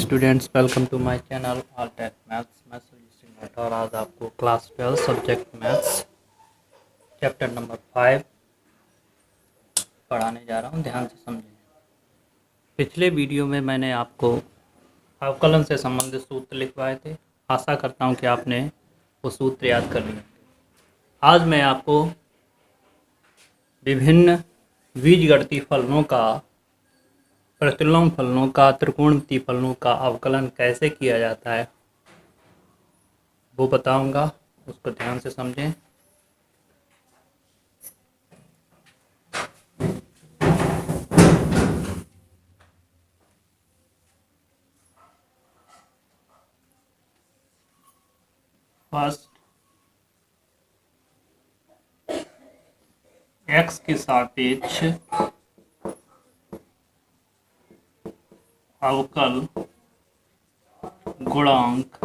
Students, welcome to my channel all tech maths. मैं सुजीत सिंह राठौर और आज आपको class 12 subject maths chapter number 5 पढ़ाने जा रहा हूं। ध्यान से समझें। पिछले वीडियो में मैंने आपको अवकलन से संबंधित सूत्र लिखवाए थे। आशा करता हूं कि आपने वो सूत्र याद कर लिए। आज मैं आपको विभिन्न बीजगणितीय फलनों का, प्रतिलोम फलनों का, त्रिकोणमितीय फलनों का अवकलन कैसे किया जाता है वो बताऊंगा। उसको ध्यान से समझें। फर्स्ट, x के सापेक्ष अवकल गुणांक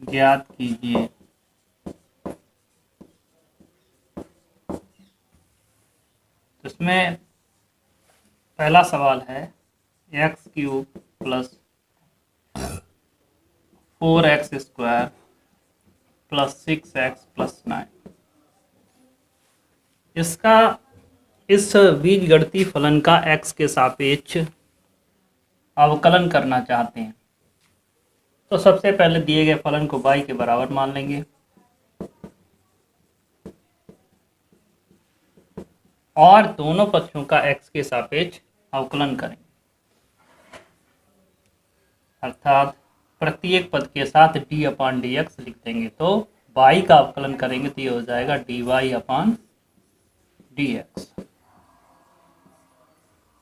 ज्ञात कीजिए। इसमें पहला सवाल है x cube plus 4x² plus 6x plus 9। इसका इस बीजगणितीय फलन का x के सापेक्ष अवकलन करना चाहते हैं तो सबसे पहले दिए गए फलन को y के बराबर मान लेंगे और दोनों पक्षों का x के सापेक्ष अवकलन करेंगे। अर्थात प्रत्येक पद के साथ d/dx लिख देंगे तो y का अवकलन करेंगे तो ये हो जाएगा dy/dx।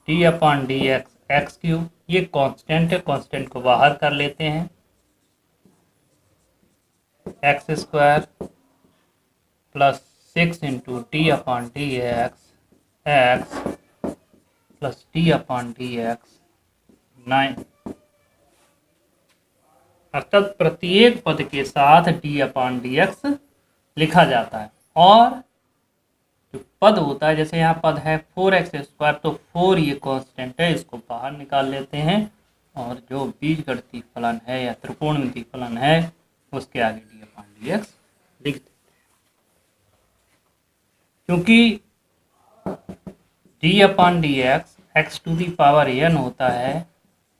d/dx एक्स क्यूब, ये कांस्टेंट है, कांस्टेंट को बाहर कर लेते हैं। x² plus 6 into d/dx x plus d/dx 9। अर्थात प्रत्येक पद के साथ d/dx लिखा जाता है और जो पद होता है, जैसे यहाँ पद है 4x² तो 4 ये कांस्टेंट है, इसको बाहर निकाल लेते हैं और जो बीजगणितीय फलन है या त्रिकोणमितीय फलन है उसके आगे d/dx लिख देते हैं। क्योंकि d/dx x⁴n होता है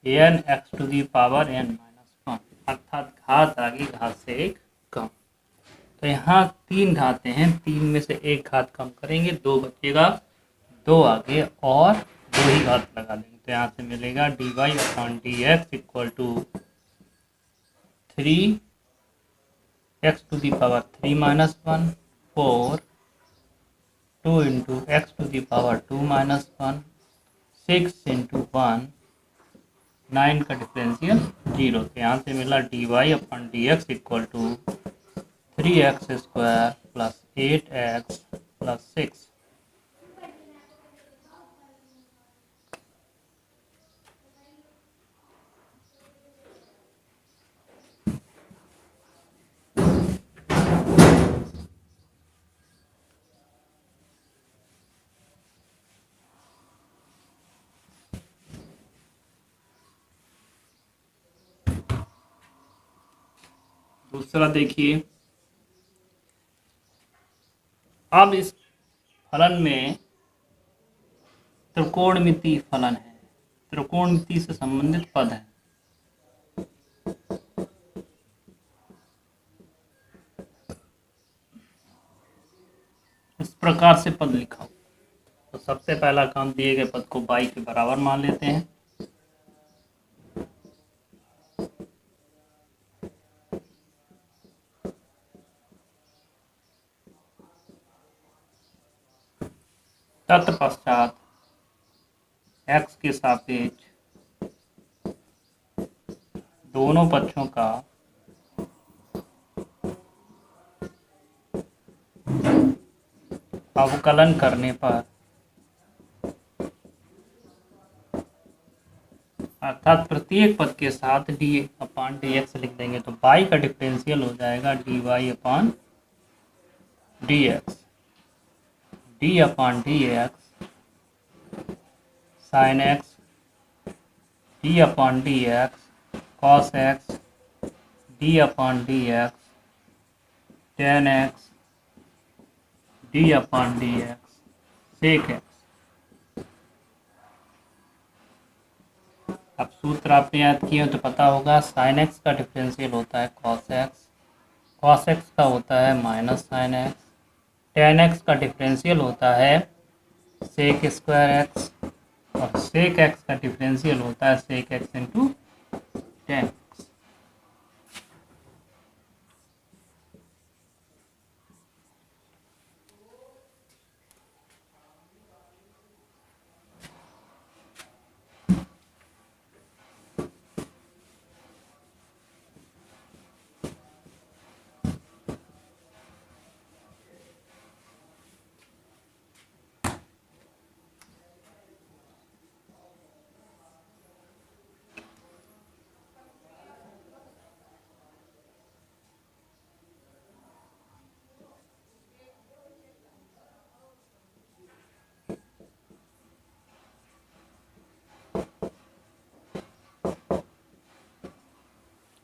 n x⁴n-1, अर्थात घात आगे घात से एक कम। तो यहाँ 3 घातें हैं, 3 में से एक घात कम करेंगे, 2 बचेगा, 2 आगे और 2 ही घात लगा देंगे तो यहाँ से मिलेगा dy/dx equal to 3x⁴ - 1 4 2 into x⁴ 6 into 1 9 का डिफरेंशियल 0। तो यहाँ से मिला dy/dx equal to 3x² plus 8x plus 6। दूसरा देखिए, अब इस फलन में त्रिकोणमितीय फलन है, त्रिकोणमिति से संबंधित पद है। इस प्रकार से पद लिखा हो तो सबसे पहला काम दिए गए पद को y के बराबर मान लेते हैं। तत्पश्चात x के सापेक्ष दोनों पक्षों का अवकलन करने पर, अर्थात प्रत्येक पद के साथ d/dx लिख देंगे तो y का डिफरेंशियल हो जाएगा dy/dx। d/dx sin x d upon d x cos x d upon d x tan x d upon d x sec x. अब सूत्र आपने याद किया तो पता होगा, साइन एक्स का डिफरेंशियल होता है कॉस एक्स, कॉस एक्स का होता है minus sine x, tan x का डिफरेंशियल होता है सेक स्क्वायर एक्स, और सेक एक्स का डिफरेंशियल होता है सेक एक्स इंटू टेन।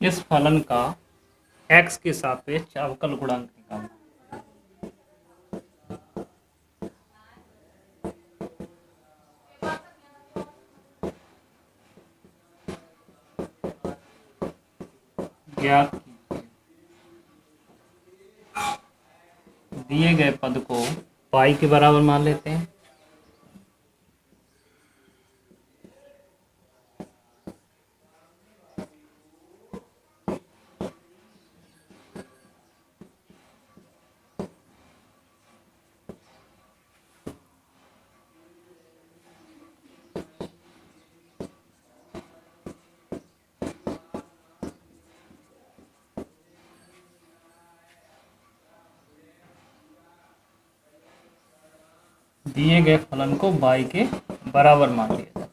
इस फलन का x के सापेक्ष अवकल गुणांक निकालना। ज्ञात कीजिए। दिए गए पद को पाई के बराबर मान लेते हैं। दिए गए फलन को y के बराबर मान लिया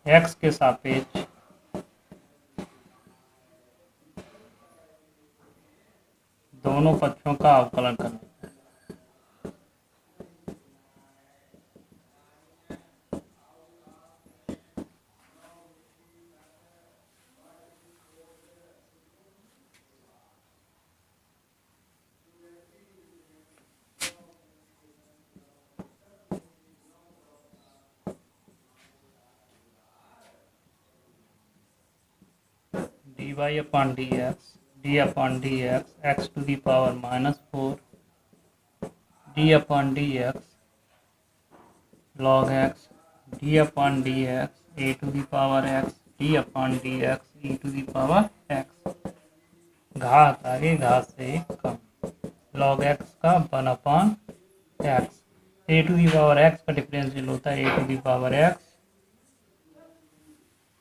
जाए। x के सापेक्ष दोनों पक्षों का अवकलन करना। dy upon dx d upon dx x to the power minus 4 d upon dx log x d upon dx a to the power x d upon dx e to the power x। घात आगे घात से कम, log x का 1 अपॉन x, a to the power x का differential होता है a to the power x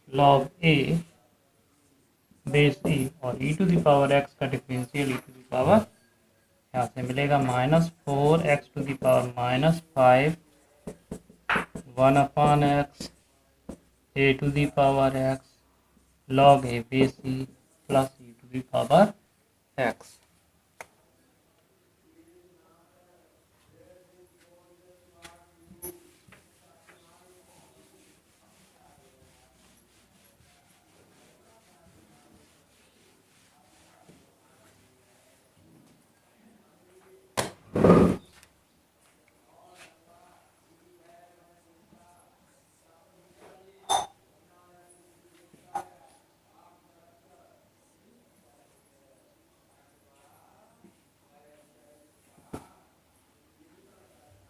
log a base e, और e to the power x का differential e to the power, यहाँ से मिलेगा -4 x टू दी पावर -5 1 अपॉन x a to the power x log a base e plus e to the power x।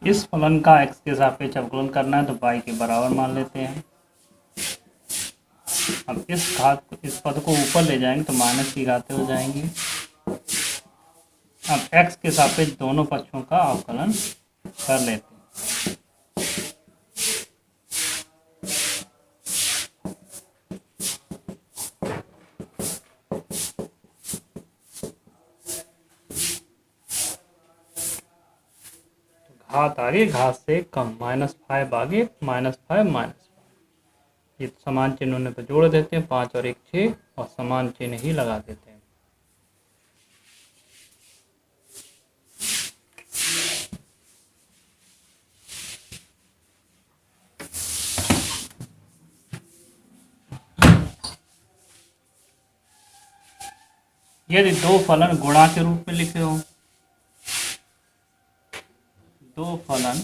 इस फलन का x के सापेक्ष अवकलन करना है तो y के बराबर मान लेते हैं। अब इस पद को ऊपर ले जाएंगे तो माइनस की घातें हो जाएंगी। अब x के सापेक्ष दोनों पक्षों का अवकलन कर लेते हैं। घात आगे घात से कम, -5 आगे -5 ये समान चिन्हों ने तो जोड़ देते हैं, 5 और 1 6 और समान चिन्ह ही लगा देते हैं। यदि दो फलन गुणा के रूप में लिखे हो, दो फलन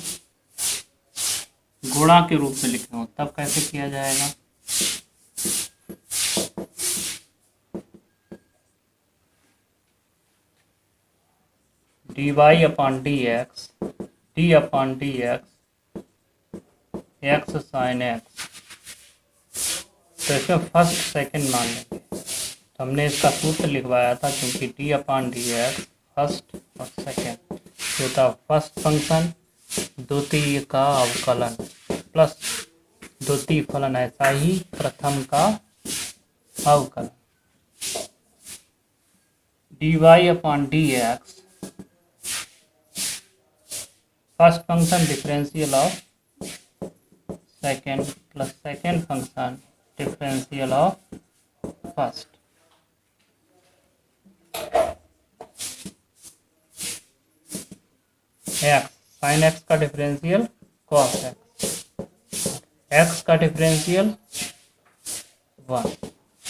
गुणा के रूप में लिखे हो, तब कैसे किया जाएगा? dy upon d x, d upon d x, x sine x. तो इसमें फर्स्ट सेकंड मान लेंगे। तो हमने इसका सूत्र लिखवाया था, क्योंकि d upon d x first और सेकंड जो था फर्स्ट फंक्शन द्वितीय का अवकलन प्लस द्वितीय फलन ऐसा ही प्रथम का अवकलन। D y upon d x first function differential of second plus second function differential of first. X sine x का डिफरेंशियल कॉस एक्स, एक्स का डिफरेंशियल 1।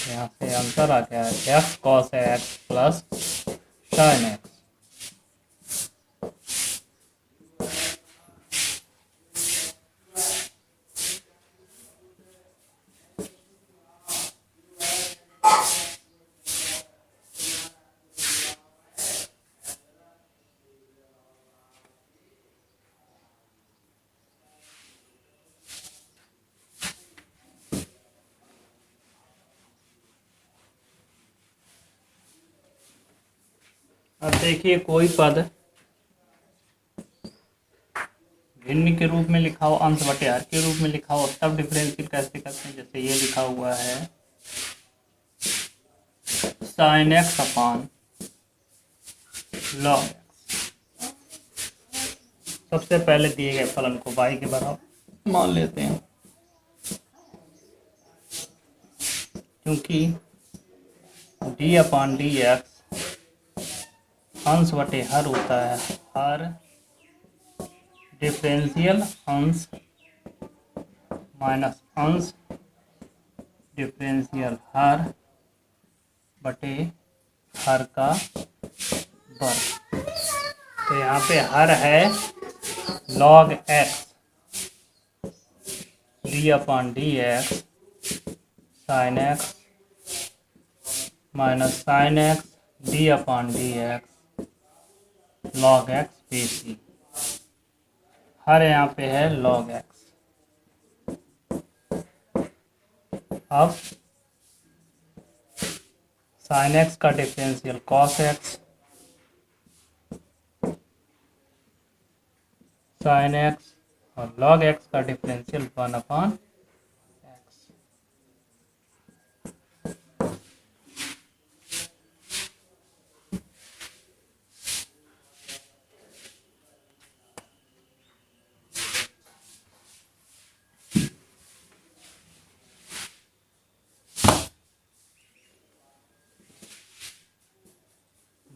यहाँ से आंसर आ गया है x cos x plus sine x. अब देखिए, कोई पद भिन्न के रूप में लिखा हो, अंश बटे हर के रूप में लिखा हो, तब डिफरेंशिएट कैसे करते हैं? जैसे ये लिखा हुआ है sine x upon log x. सबसे पहले दिए गए फलन को y के बराबर मान लेते हैं, क्योंकि डी अपॉन डी एक्स अंश बटे हर होता है, हर डिफरेंशियल अंश माइनस अंश डिफरेंशियल हर बटे हर का वर्ग। तो यहाँ पे हर है log x, d upon d x sine x minus sine x d upon d x log x बेसी। हर यहाँ पे है log x। अब साइन एक्स का differential cos x, sine x और log x का differential 1 upon x.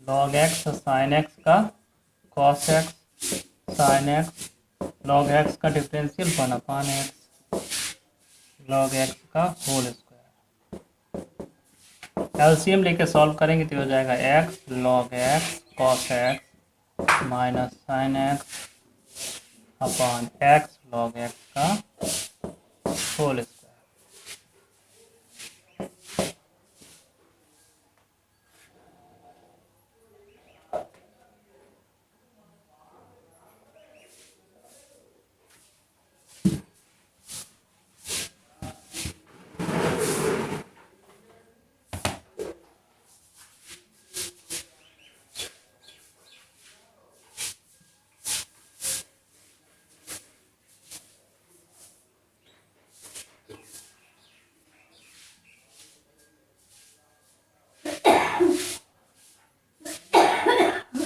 log x sign x का cos x sine x log x का differential 1 upon x log x का होल स्क्वायर। एलसीएम लेके solve करेंगे तो हो जाएगा x log x cos x minus sine x upon x log x का whole square.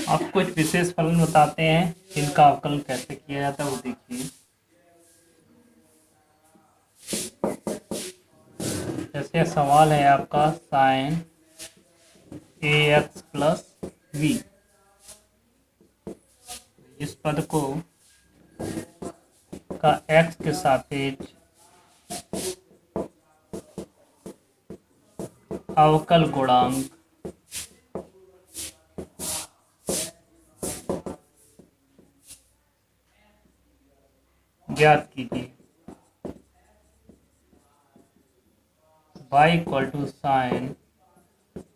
अब कुछ विशेष फलन बताते हैं, इनका अवकलन कैसे किया जाता है वो देखिए। जैसे सवाल है आपका साइन ax प्लस v, इस पद को का x के सापेक्ष अवकल गुणांक ज्ञात कीजिए। y equal to sine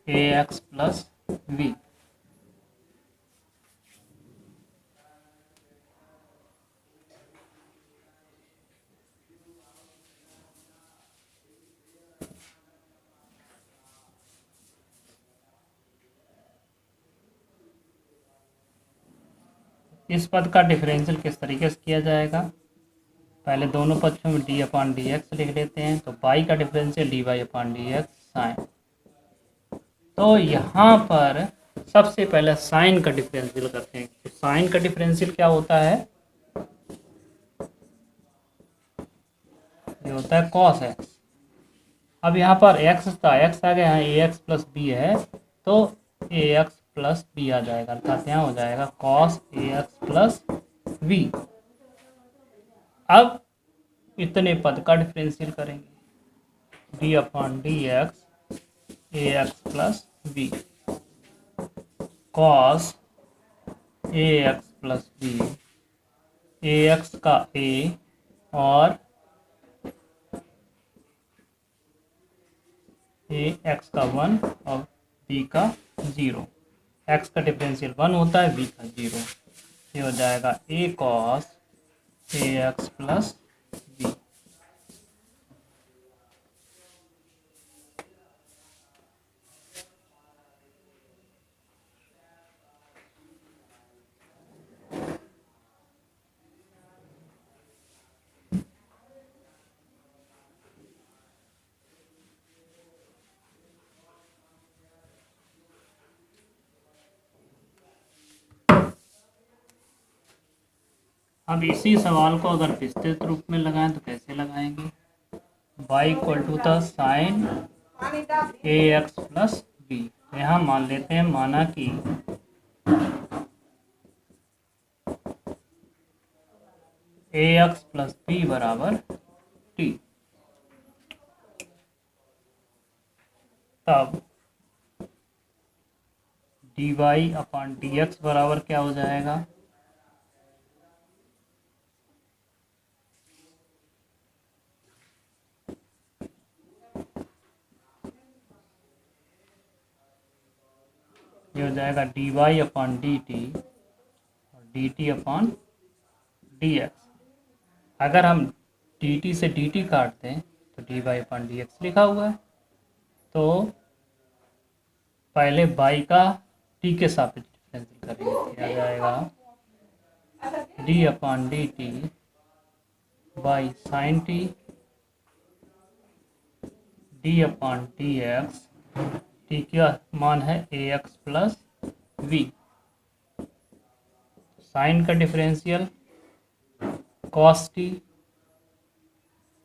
a x plus b. इस पद का डिफरेंशियल किस तरीके से किया जाएगा? पहले दोनों पक्षों में डी अपान डी एक्स लिख लेते हैं, तो y का डिफरेंशियल डी वाई अपान डी एक्स साइन। तो यहाँ पर सबसे पहले साइन का डिफरेंशियल करते हैं। तो साइन का डिफरेंशियल क्या होता है? ये होता है कॉस एक्स। अब यहाँ पर x था, x आ गया, यहाँ ए एक्स प्लस बी है, तो ए एक्स प्लस बी आ जाएगा, अर्थात यहाँ हो जाएगा cos A x plus B. अब इतने पद का डिफरेंशियल करेंगे, D upon d x A x plus B cos A x plus B, A x का ए और ए एक्स का 1 और बी का 0। एक्स का डिफरेंशियल 1 होता है, बी का 0। ये हो जाएगा ए cos A x plus B. अब इसी सवाल को अगर विस्तृत रूप में लगाएं तो कैसे लगाएंगे? y इक्वल टू था sign a x plus B. यहाँ मान लेते हैं, माना कि ए एक्स प्लस बी बराबर टी, तब डी वाई अपान डी एक्स बराबर क्या हो जाएगा? ये हो जाएगा डी वाई अपान डी टी और D T upon d x. अगर हम डी टी से डी टी काटते हैं तो डी वाई अपान डी एक्स लिखा हुआ है, तो पहले y का t के सापेक्ष डिफरेंशियल करेंगे, आ जाएगा d upon d t by sine t d upon d x. T का मान है a x plus b. Sine का differential cos t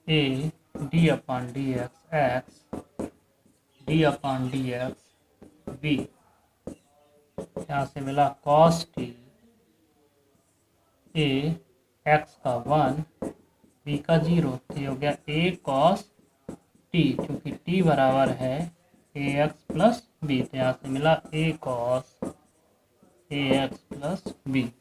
a d upon d x x d upon d x b. यहाँ से मिला cos t ए x का 1 B का 0। तो ये हो गया ए कॉस टी, क्योंकि टी बराबर है ए एक्स प्लस बी, तो यहाँ से मिला ए cos A x plus B.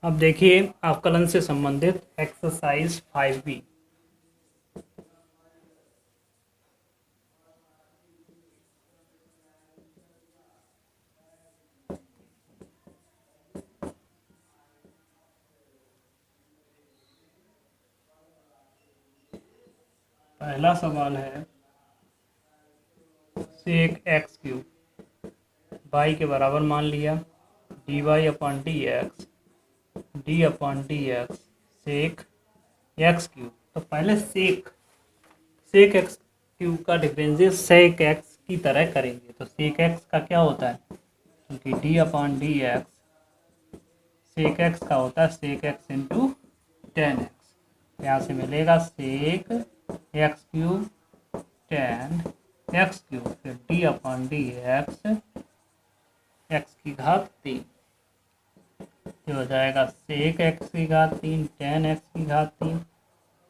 अब देखिए अवकलन से संबंधित एक्सरसाइज 5B। पहला सवाल है, सेक एक्स क्यूब y के बराबर मान लिया, d y upon d x sec x cube. तो पहले सेक एक्स क्यूब का डिफरेंशियल सेक एक्स की तरह करेंगे। तो सेक एक्स का क्या होता है, क्योंकि d upon d x sec x का होता है sec x into tan x. यहाँ से मिलेगा sec x cube tan x cube, फिर डी अपॉन डी एक्स की घात 3। ये हो जाएगा सेक एक्स की घात 3 टेन एक्स की घात 3।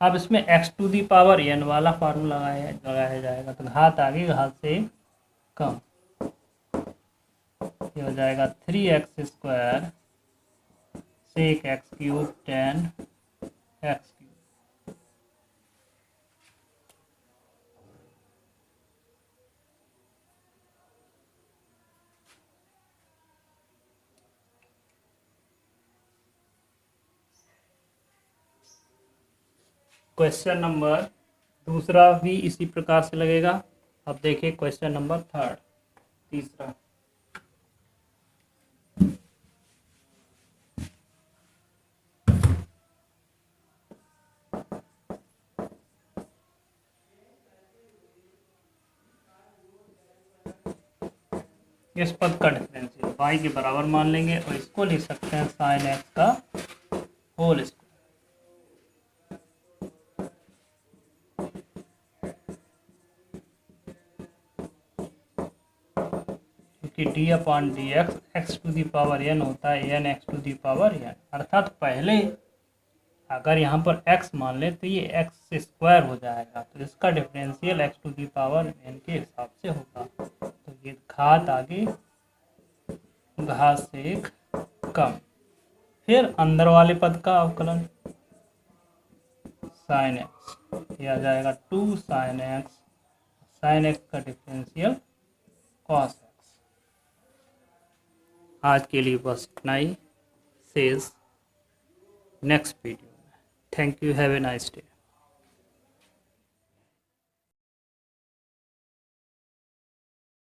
अब इसमें x to the power n वाला फार्मूला लगाया जाएगा। तो घात आगे घात से कम, ये हो जाएगा 3x square sec x cube tan x cube. Question number दूसरा भी इसी प्रकार से लगेगा। अब देखिए क्वेश्चन नंबर तीसरा। इस पद का डिफरेंशियल y के बराबर मान लेंगे और इसको लिख सकते हैं साइन एक्स का होल स्क्वायर। क्योंकि d upon d x to the power n होता है n x to the power n, अर्थात पहले अगर यहाँ पर x मान ले तो ये x स्क्वायर हो जाएगा। तो इसका differential x to the power n के हिसाब से होगा। तो ये घात आगे घात से कम, फिर अंदर वाले पद का अवकलन साइन एक्स, ये आ जाएगा 2 साइन एक्स का डिफरेंशियल कॉस एक्स। आज के लिए बस इतना ही, सेज नेक्स्ट वीडियो में। Thank you, have a nice day.